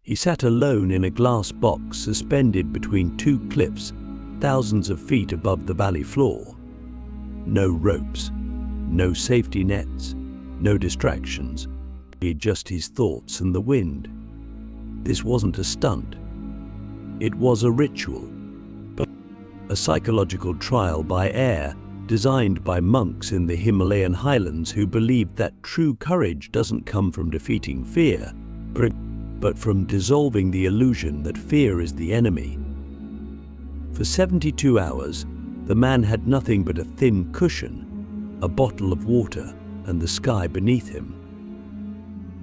He sat alone in a glass box suspended between two cliffs, thousands of feet above the valley floor. No ropes, no safety nets, no distractions, just his thoughts and the wind. This wasn't a stunt. It was a ritual, a psychological trial by air designed by monks in the Himalayan highlands who believed that true courage doesn't come from defeating fear, but from dissolving the illusion that fear is the enemy. For 72 hours, the man had nothing but a thin cushion, a bottle of water, and the sky beneath him.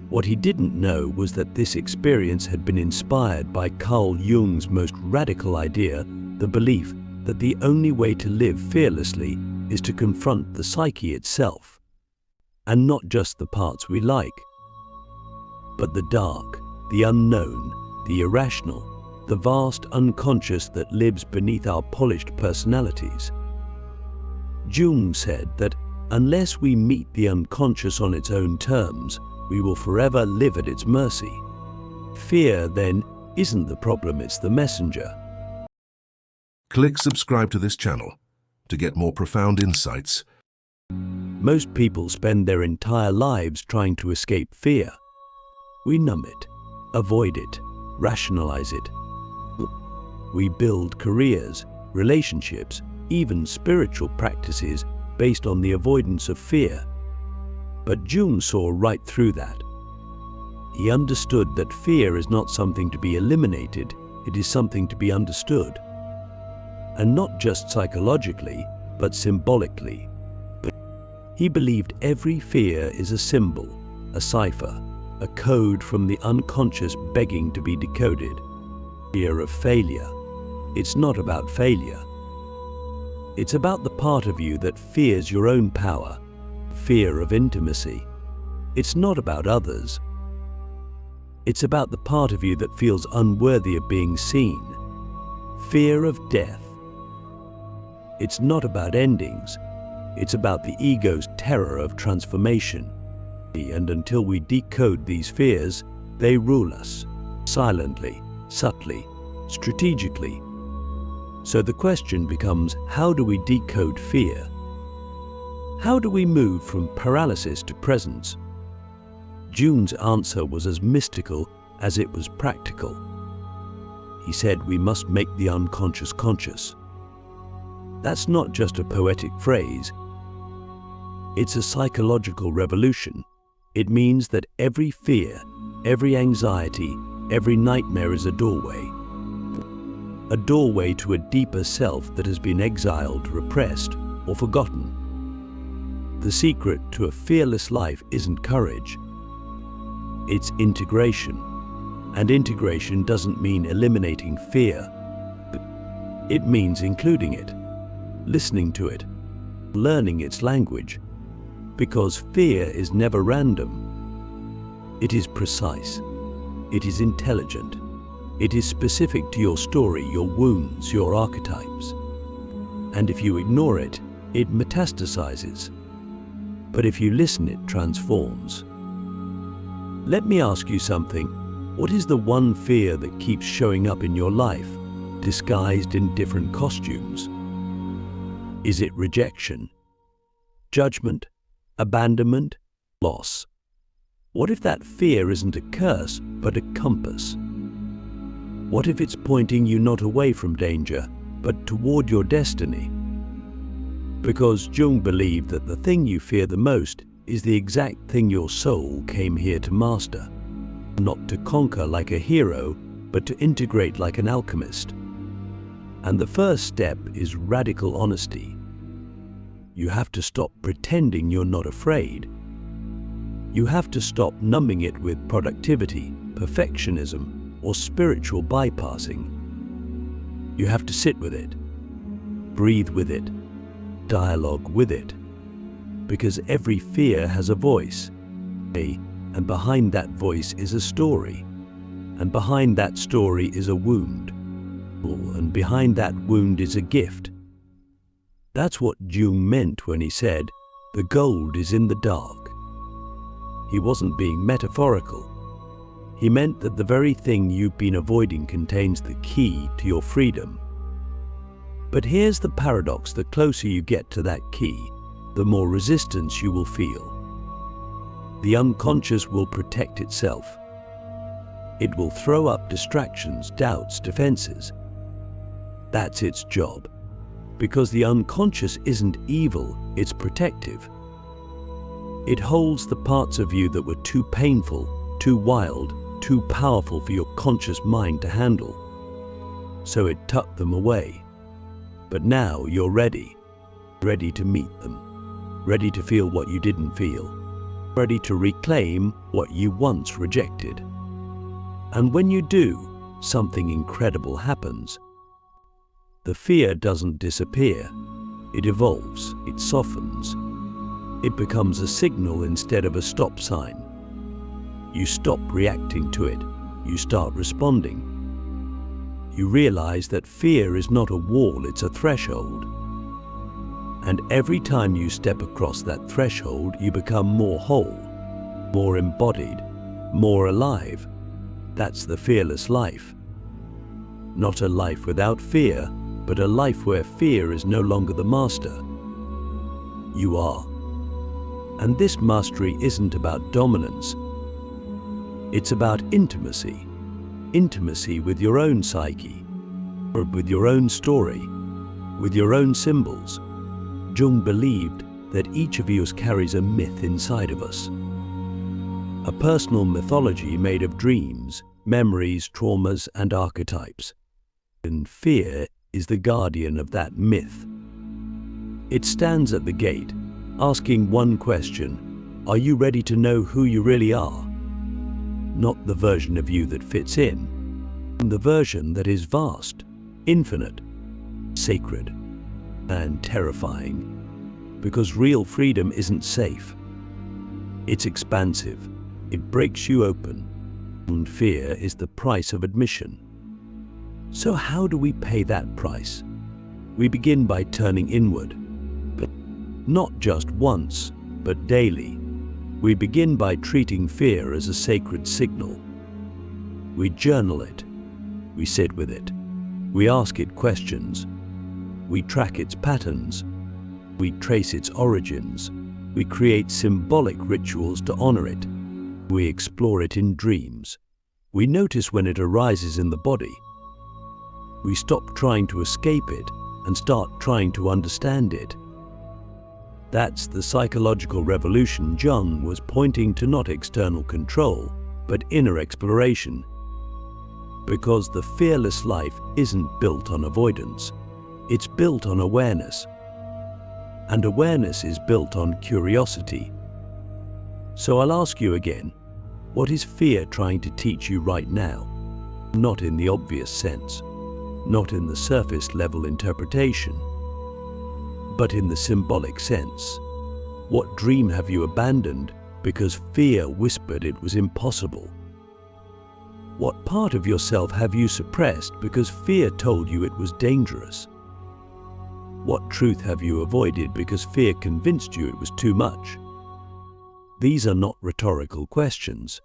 What he didn't know was that this experience had been inspired by Carl Jung's most radical idea, the belief that the only way to live fearlessly is to confront the psyche itself, and not just the parts we like, but the dark, the unknown, the irrational, the vast unconscious that lives beneath our polished personalities. Jung said that unless we meet the unconscious on its own terms, we will forever live at its mercy. Fear, then, isn't the problem, it's the messenger. Click subscribe to this channel to get more profound insights. Most people spend their entire lives trying to escape fear. We numb it, avoid it, rationalize it. We build careers, relationships, even spiritual practices based on the avoidance of fear. But Jung saw right through that. He understood that fear is not something to be eliminated, it is something to be understood. And not just psychologically, but symbolically. He believed every fear is a symbol, a cipher, a code from the unconscious begging to be decoded. Fear of failure. It's not about failure. It's about the part of you that fears your own power. Fear of intimacy. It's not about others. It's about the part of you that feels unworthy of being seen. Fear of death. It's not about endings. It's about the ego's terror of transformation. And until we decode these fears, they rule us, silently, subtly, strategically. So the question becomes, how do we decode fear? How do we move from paralysis to presence? Jung's answer was as mystical as it was practical. He said we must make the unconscious conscious. That's not just a poetic phrase. It's a psychological revolution. It means that every fear, every anxiety, every nightmare is a doorway. A doorway to a deeper self that has been exiled, repressed, or forgotten. The secret to a fearless life isn't courage. It's integration. And integration doesn't mean eliminating fear. It means including it, listening to it, learning its language. Because fear is never random. It is precise. It is intelligent. It is specific to your story, your wounds, your archetypes. And if you ignore it, it metastasizes. But if you listen, it transforms. Let me ask you something. What is the one fear that keeps showing up in your life, disguised in different costumes? Is it rejection, judgment, abandonment, loss? What if that fear isn't a curse, but a compass? What if it's pointing you not away from danger, but toward your destiny? Because Jung believed that the thing you fear the most is the exact thing your soul came here to master. Not to conquer like a hero, but to integrate like an alchemist. And the first step is radical honesty. You have to stop pretending you're not afraid. You have to stop numbing it with productivity, perfectionism, or spiritual bypassing. You have to sit with it, breathe with it, dialogue with it. Because every fear has a voice, and behind that voice is a story, and behind that story is a wound, and behind that wound is a gift. That's what Jung meant when he said, the gold is in the dark. He wasn't being metaphorical. He meant that the very thing you've been avoiding contains the key to your freedom. But here's the paradox: the closer you get to that key, the more resistance you will feel. The unconscious will protect itself. It will throw up distractions, doubts, defenses. That's its job. Because the unconscious isn't evil, it's protective. It holds the parts of you that were too painful, too wild, too powerful for your conscious mind to handle. So it tucked them away. But now you're ready to meet them, ready to feel what you didn't feel, ready to reclaim what you once rejected. And when you do, something incredible happens. The fear doesn't disappear. It evolves, it softens. It becomes a signal instead of a stop sign. You stop reacting to it. You start responding. You realize that fear is not a wall, it's a threshold. And every time you step across that threshold, you become more whole, more embodied, more alive. That's the fearless life. Not a life without fear, but a life where fear is no longer the master. You are. And this mastery isn't about dominance. It's about intimacy. Intimacy with your own psyche, or with your own story, with your own symbols. Jung believed that each of us carries a myth inside of us. A personal mythology made of dreams, memories, traumas, and archetypes. And fear is the guardian of that myth. It stands at the gate, asking one question: are you ready to know who you really are? Not the version of you that fits in, the version that is vast, infinite, sacred, and terrifying. Because real freedom isn't safe. It's expansive. It breaks you open. And fear is the price of admission. So how do we pay that price? We begin by turning inward, but not just once, but daily. We begin by treating fear as a sacred signal. We journal it. We sit with it. We ask it questions. We track its patterns. We trace its origins. We create symbolic rituals to honor it. We explore it in dreams. We notice when it arises in the body. We stop trying to escape it and start trying to understand it. That's the psychological revolution Jung was pointing to, not external control, but inner exploration. Because the fearless life isn't built on avoidance, it's built on awareness. And awareness is built on curiosity. So I'll ask you again, what is fear trying to teach you right now? Not in the obvious sense, not in the surface level interpretation, but in the symbolic sense. What dream have you abandoned because fear whispered it was impossible? What part of yourself have you suppressed because fear told you it was dangerous? What truth have you avoided because fear convinced you it was too much? These are not rhetorical questions.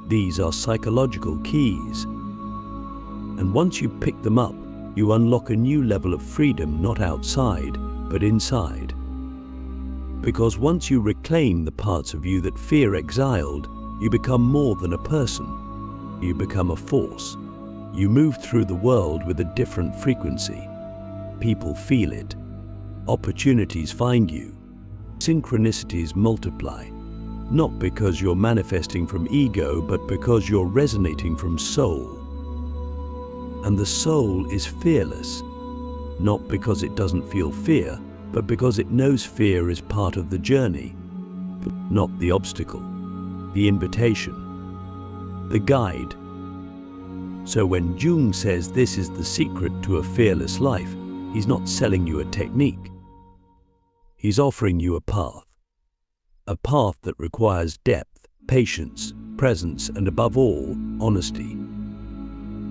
These are psychological keys. And once you pick them up, you unlock a new level of freedom, not outside, but inside. Because once you reclaim the parts of you that fear exiled, you become more than a person. You become a force. You move through the world with a different frequency. People feel it. Opportunities find you. Synchronicities multiply. Not because you're manifesting from ego, but because you're resonating from soul. And the soul is fearless, not because it doesn't feel fear, but because it knows fear is part of the journey, not the obstacle, the invitation, the guide. So when Jung says this is the secret to a fearless life, he's not selling you a technique. He's offering you a path that requires depth, patience, presence, and above all, honesty.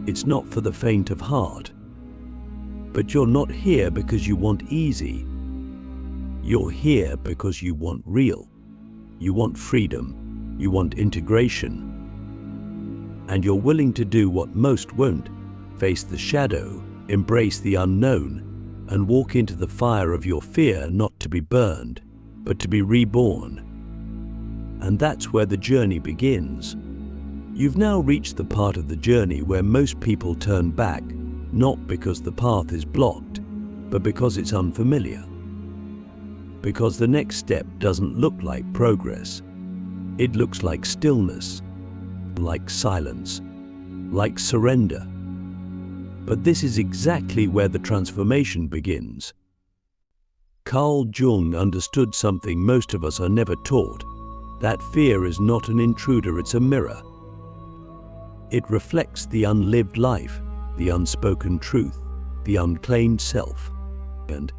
It's not for the faint of heart. But you're not here because you want easy. You're here because you want real. You want freedom. You want integration. and you're willing to do what most won't, face the shadow, embrace the unknown, and walk into the fire of your fear, not to be burned, but to be reborn. And that's where the journey begins. You've now reached the part of the journey where most people turn back, not because the path is blocked, but because it's unfamiliar. Because the next step doesn't look like progress. It looks like stillness, like silence, like surrender. But this is exactly where the transformation begins. Carl Jung understood something most of us are never taught, that fear is not an intruder, it's a mirror. It reflects the unlived life, the unspoken truth, the unclaimed self. And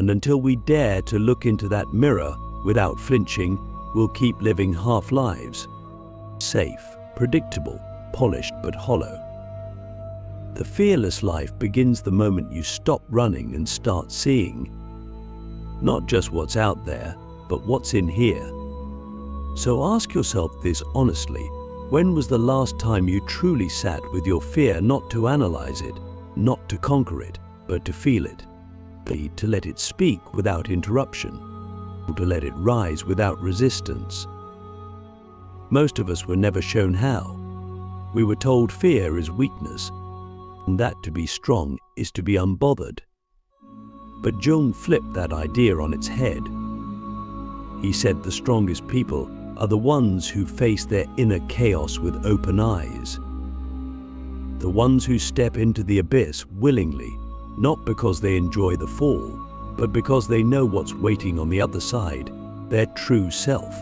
until we dare to look into that mirror without flinching, we'll keep living half-lives. Safe, predictable, polished but hollow. The fearless life begins the moment you stop running and start seeing. Not just what's out there, but what's in here. So ask yourself this honestly. When was the last time you truly sat with your fear, not to analyze it, not to conquer it, but to feel it? To let it speak without interruption, to let it rise without resistance. Most of us were never shown how. We were told fear is weakness, and that to be strong is to be unbothered. But Jung flipped that idea on its head. He said the strongest people are the ones who face their inner chaos with open eyes. The ones who step into the abyss willingly, not because they enjoy the fall, but because they know what's waiting on the other side, their true self.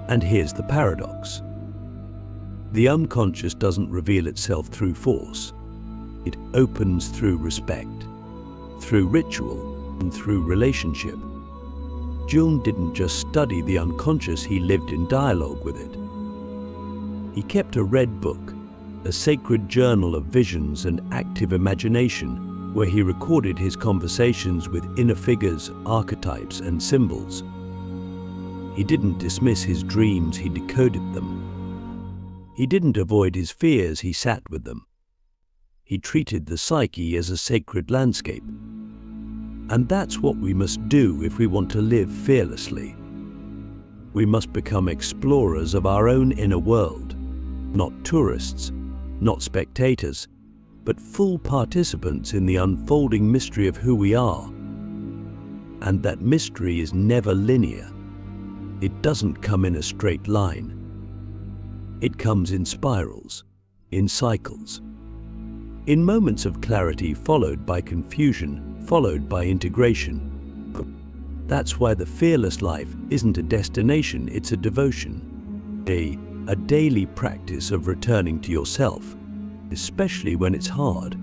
And here's the paradox. The unconscious doesn't reveal itself through force. It opens through respect, through ritual, and through relationship. Jung didn't just study the unconscious, he lived in dialogue with it. He kept a red book, a sacred journal of visions and active imagination, where he recorded his conversations with inner figures, archetypes, and symbols. He didn't dismiss his dreams, he decoded them. He didn't avoid his fears, he sat with them. He treated the psyche as a sacred landscape. And that's what we must do if we want to live fearlessly. We must become explorers of our own inner world, not tourists, not spectators, but full participants in the unfolding mystery of who we are. And that mystery is never linear. It doesn't come in a straight line. It comes in spirals, in cycles, in moments of clarity followed by confusion, followed by integration. That's why the fearless life isn't a destination, it's a devotion. A daily practice of returning to yourself, especially when it's hard,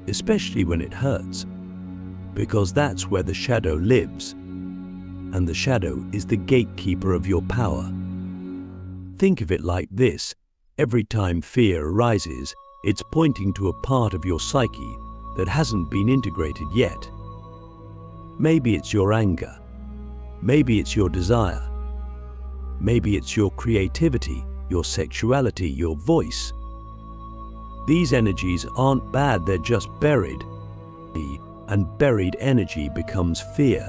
especially when it hurts. Because that's where the shadow lives. And the shadow is the gatekeeper of your power. Think of it like this. Every time fear arises, it's pointing to a part of your psyche that hasn't been integrated yet. Maybe it's your anger. Maybe it's your desire. Maybe it's your creativity, your sexuality, your voice. These energies aren't bad, they're just buried. And buried energy becomes fear,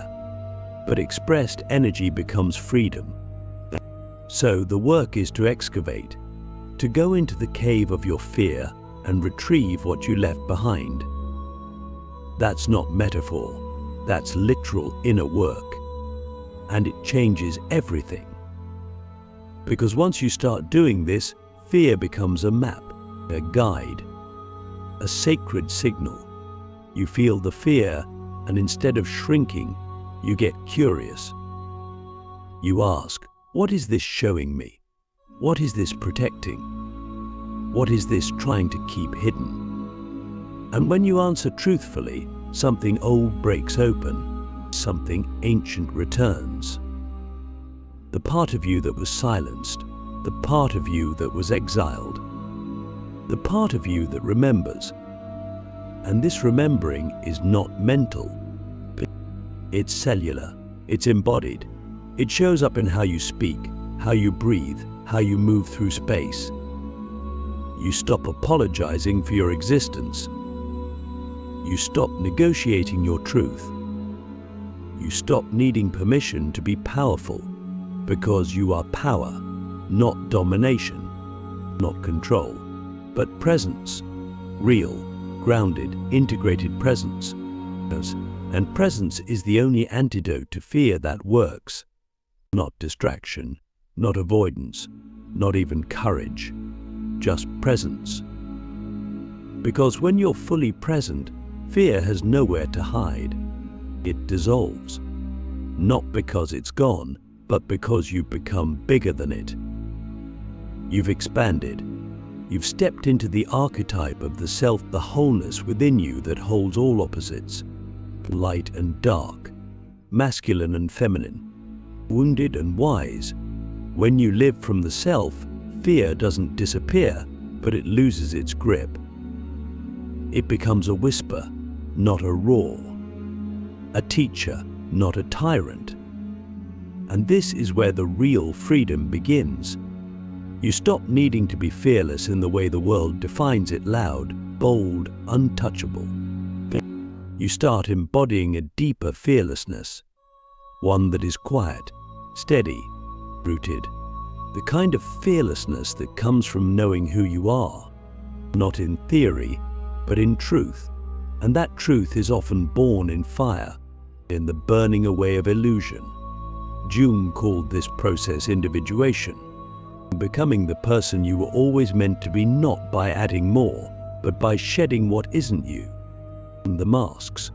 but expressed energy becomes freedom. So the work is to excavate, to go into the cave of your fear and retrieve what you left behind. That's not metaphor, that's literal inner work. And it changes everything. Because once you start doing this, fear becomes a map, a guide, a sacred signal. You feel the fear, and instead of shrinking, you get curious. You ask, what is this showing me? What is this protecting? What is this trying to keep hidden? And when you answer truthfully, something old breaks open, something ancient returns. The part of you that was silenced, the part of you that was exiled, the part of you that remembers. And this remembering is not mental. It's cellular, it's embodied. It shows up in how you speak, how you breathe, how you move through space. You stop apologizing for your existence. You stop negotiating your truth. You stop needing permission to be powerful, because you are power, not domination, not control, but presence, real, grounded, integrated presence. And presence is the only antidote to fear that works. Not distraction, not avoidance, not even courage, just presence. Because when you're fully present, fear has nowhere to hide. It dissolves. Not because it's gone, but because you've become bigger than it. You've expanded. You've stepped into the archetype of the self, the wholeness within you that holds all opposites, light and dark, masculine and feminine, wounded and wise. When you live from the self, fear doesn't disappear, but it loses its grip. It becomes a whisper, not a roar, a teacher, not a tyrant. And this is where the real freedom begins. You stop needing to be fearless in the way the world defines it: loud, bold, untouchable. You start embodying a deeper fearlessness, one that is quiet, steady, rooted. The kind of fearlessness that comes from knowing who you are, not in theory, but in truth. And that truth is often born in fire, in the burning away of illusion. Jung called this process individuation, becoming the person you were always meant to be, not by adding more, but by shedding what isn't you. The masks,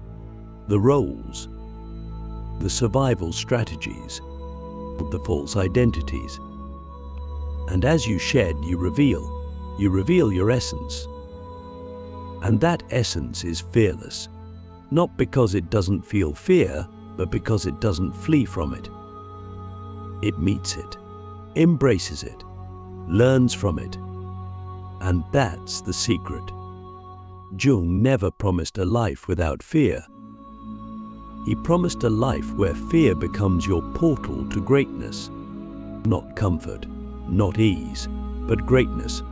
the roles, the survival strategies, the false identities. And as you shed, you reveal your essence. And that essence is fearless, not because it doesn't feel fear, but because it doesn't flee from it. It meets it, embraces it, learns from it. And that's the secret. Jung never promised a life without fear. He promised a life where fear becomes your portal to greatness. Not comfort, not ease, but greatness.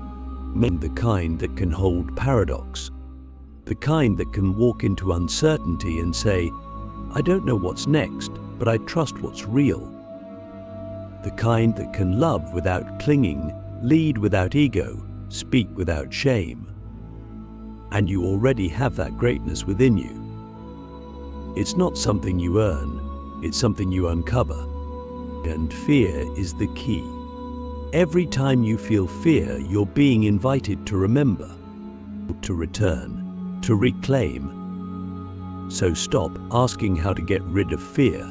The kind that can hold paradox. The kind that can walk into uncertainty and say, I don't know what's next, but I trust what's real. The kind that can love without clinging, lead without ego, speak without shame. And you already have that greatness within you. It's not something you earn, it's something you uncover. And fear is the key. Every time you feel fear, you're being invited to remember, to return, to reclaim. So stop asking how to get rid of fear.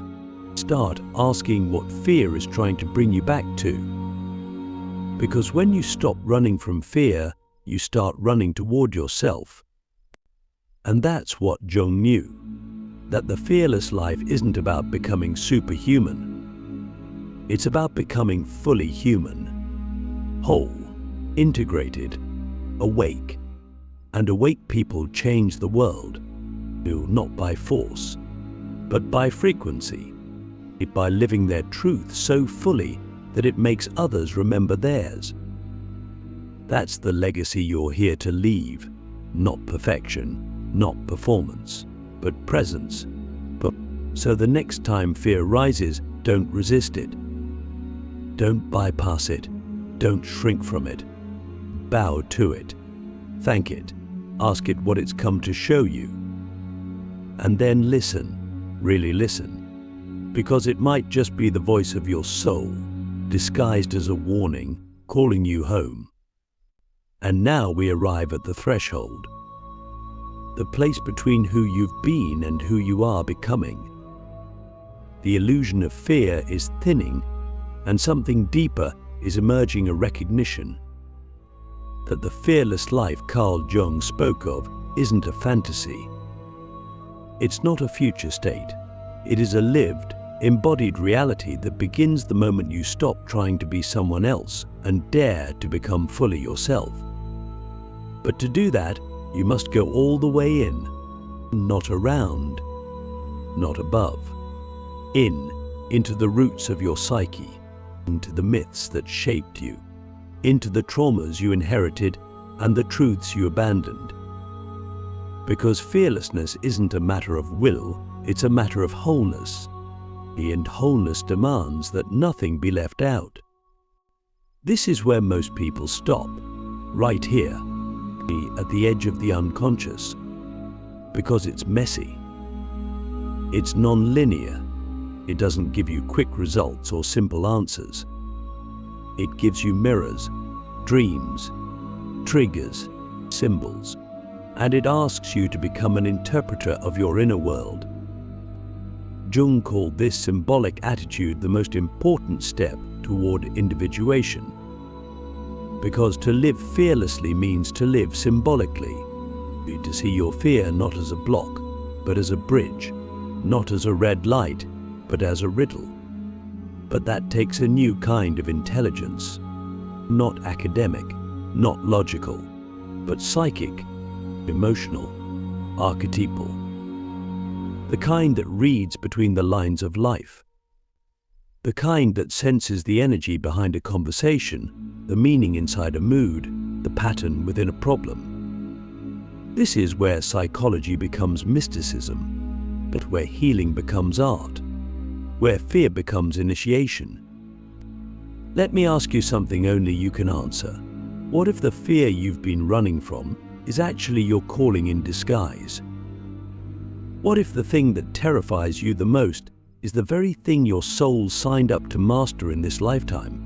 Start asking what fear is trying to bring you back to. Because when you stop running from fear, you start running toward yourself. And that's what Jung knew, that the fearless life isn't about becoming superhuman. It's about becoming fully human, whole, integrated, awake. And awake people change the world, not by force, but by frequency, by living their truth so fully that it makes others remember theirs. That's the legacy you're here to leave, not perfection, not performance, but presence. So the next time fear rises, don't resist it. Don't bypass it. Don't shrink from it. Bow to it. Thank it. Ask it what it's come to show you. And then listen, really listen. Because it might just be the voice of your soul, disguised as a warning, calling you home. And now we arrive at the threshold. The place between who you've been and who you are becoming. The illusion of fear is thinning, and something deeper is emerging, a recognition that the fearless life Carl Jung spoke of isn't a fantasy. It's not a future state. It is a lived, embodied reality that begins the moment you stop trying to be someone else and dare to become fully yourself. But to do that, you must go all the way in, not around, not above. Into the roots of your psyche, into the myths that shaped you, into the traumas you inherited, and the truths you abandoned. Because fearlessness isn't a matter of will, it's a matter of wholeness. And wholeness demands that nothing be left out. This is where most people stop, right here, at the edge of the unconscious, because it's messy. It's non-linear. It doesn't give you quick results or simple answers. It gives you mirrors, dreams, triggers, symbols, and it asks you to become an interpreter of your inner world. Jung called this symbolic attitude the most important step toward individuation. Because to live fearlessly means to live symbolically, to see your fear not as a block, but as a bridge, not as a red light, but as a riddle. But that takes a new kind of intelligence, not academic, not logical, but psychic, emotional, archetypal. The kind that reads between the lines of life. The kind that senses the energy behind a conversation, the meaning inside a mood, the pattern within a problem. This is where psychology becomes mysticism, but where healing becomes art, where fear becomes initiation. Let me ask you something only you can answer. What if the fear you've been running from is actually your calling in disguise? What if the thing that terrifies you the most is the very thing your soul signed up to master in this lifetime?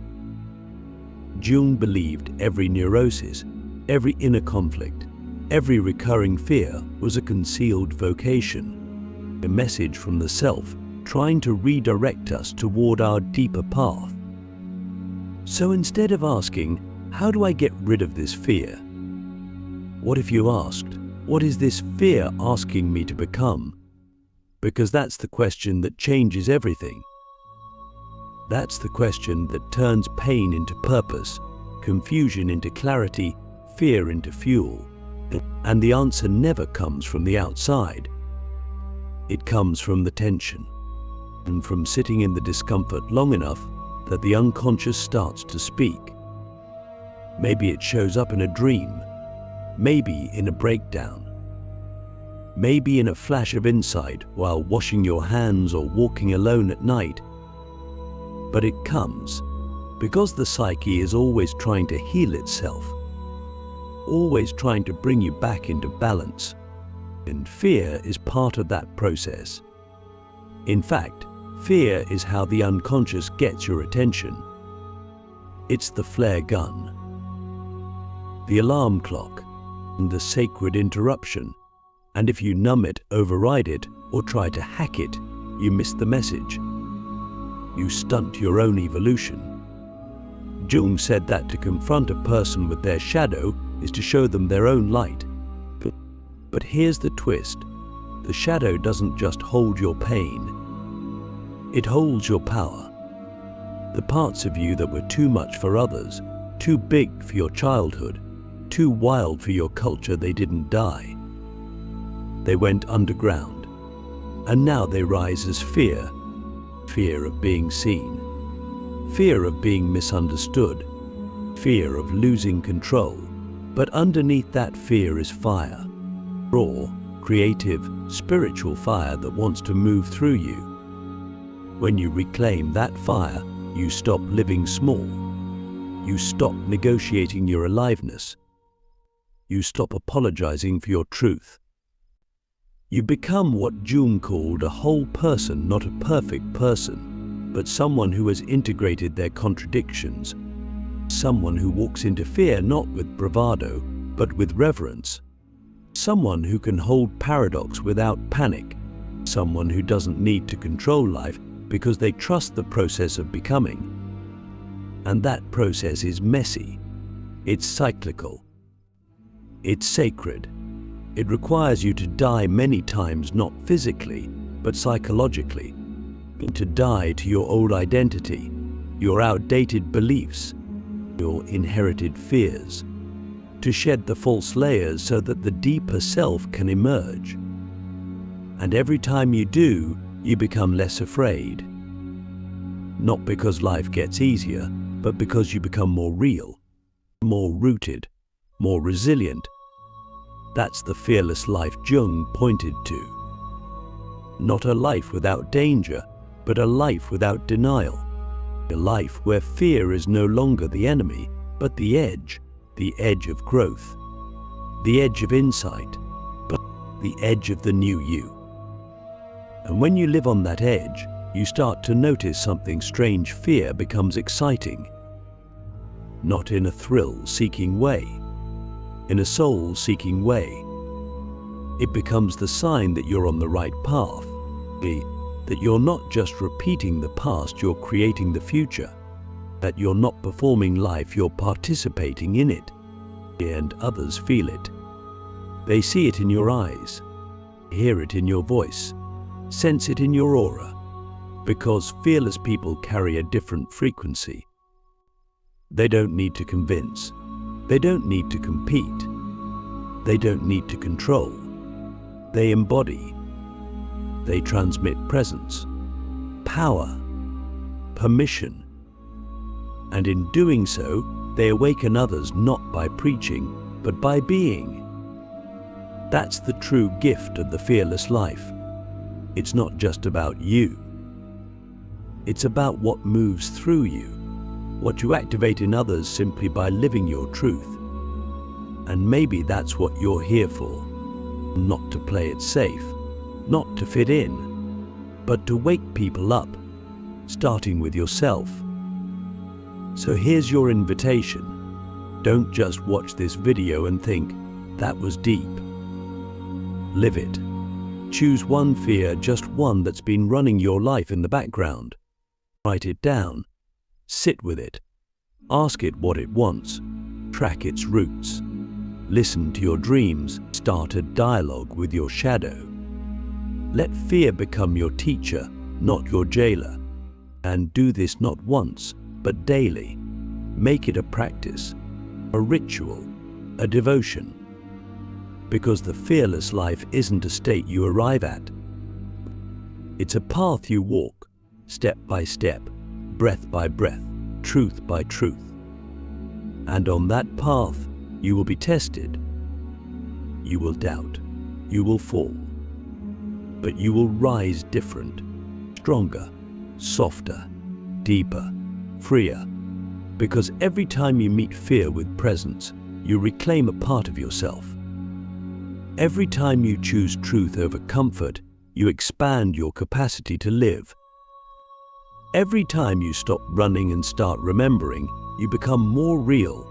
Jung believed every neurosis, every inner conflict, every recurring fear was a concealed vocation, a message from the self trying to redirect us toward our deeper path. So instead of asking, how do I get rid of this fear? What if you asked, what is this fear asking me to become? Because that's the question that changes everything. That's the question that turns pain into purpose, confusion into clarity, fear into fuel. And the answer never comes from the outside. It comes from the tension, and from sitting in the discomfort long enough that the unconscious starts to speak. Maybe it shows up in a dream, maybe in a breakdown, maybe in a flash of insight while washing your hands or walking alone at night. But it comes because the psyche is always trying to heal itself, always trying to bring you back into balance. And fear is part of that process. In fact, fear is how the unconscious gets your attention. It's the flare gun, the alarm clock, and the sacred interruption. And if you numb it, override it, or try to hack it, you miss the message. You stunt your own evolution. Jung said that to confront a person with their shadow is to show them their own light. But here's the twist. The shadow doesn't just hold your pain. It holds your power. The parts of you that were too much for others, too big for your childhood, too wild for your culture, they didn't die. They went underground. And now they rise as fear. Fear of being seen. Fear of being misunderstood. Fear of losing control. But underneath that fear is fire. Raw, creative, spiritual fire that wants to move through you. When you reclaim that fire, you stop living small. You stop negotiating your aliveness. You stop apologizing for your truth. You become what Jung called a whole person, not a perfect person, but someone who has integrated their contradictions. Someone who walks into fear not with bravado, but with reverence. Someone who can hold paradox without panic. Someone who doesn't need to control life because they trust the process of becoming. And that process is messy. It's cyclical. It's sacred. It requires you to die many times, not physically, but psychologically. To die to your old identity, your outdated beliefs, your inherited fears. To shed the false layers so that the deeper self can emerge. And every time you do, you become less afraid. Not because life gets easier, but because you become more real, more rooted, more resilient. That's the fearless life Jung pointed to. Not a life without danger, but a life without denial. A life where fear is no longer the enemy, but the edge of growth, the edge of insight, but the edge of the new you. And when you live on that edge, you start to notice something strange. Fear becomes exciting, not in a thrill-seeking way, in a soul-seeking way. It becomes the sign that you're on the right path, that you're not just repeating the past, you're creating the future, that you're not performing life, you're participating in it. And others feel it. They see it in your eyes, hear it in your voice, sense it in your aura, because fearless people carry a different frequency. They don't need to convince. They don't need to compete. They don't need to control. They embody. They transmit presence, power, permission. And in doing so, they awaken others not by preaching, but by being. That's the true gift of the fearless life. It's not just about you. It's about what moves through you, what you activate in others simply by living your truth. And maybe that's what you're here for. Not to play it safe, not to fit in, but to wake people up, starting with yourself. So here's your invitation. Don't just watch this video and think, that was deep. Live it. Choose one fear, just one that's been running your life in the background. Write it down. Sit with it. Ask it what it wants. Track its roots. Listen to your dreams. Start a dialogue with your shadow. Let fear become your teacher, not your jailer. And do this not once, but daily. Make it a practice, a ritual, a devotion. Because the fearless life isn't a state you arrive at. It's a path you walk, step by step, breath by breath, truth by truth. And on that path, you will be tested. You will doubt. You will fall. But you will rise different, stronger, softer, deeper, freer. Because every time you meet fear with presence, you reclaim a part of yourself. Every time you choose truth over comfort, you expand your capacity to live. Every time you stop running and start remembering, you become more real.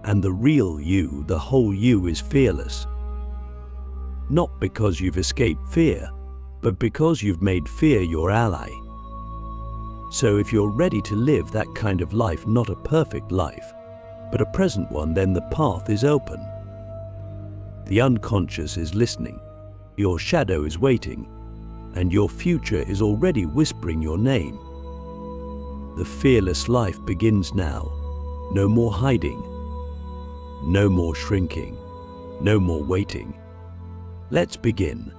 And the real you, the whole you, is fearless. Not because you've escaped fear, but because you've made fear your ally. So if you're ready to live that kind of life, not a perfect life, but a present one, then the path is open. The unconscious is listening, your shadow is waiting, and your future is already whispering your name. The fearless life begins now. No more hiding, no more shrinking, no more waiting. Let's begin.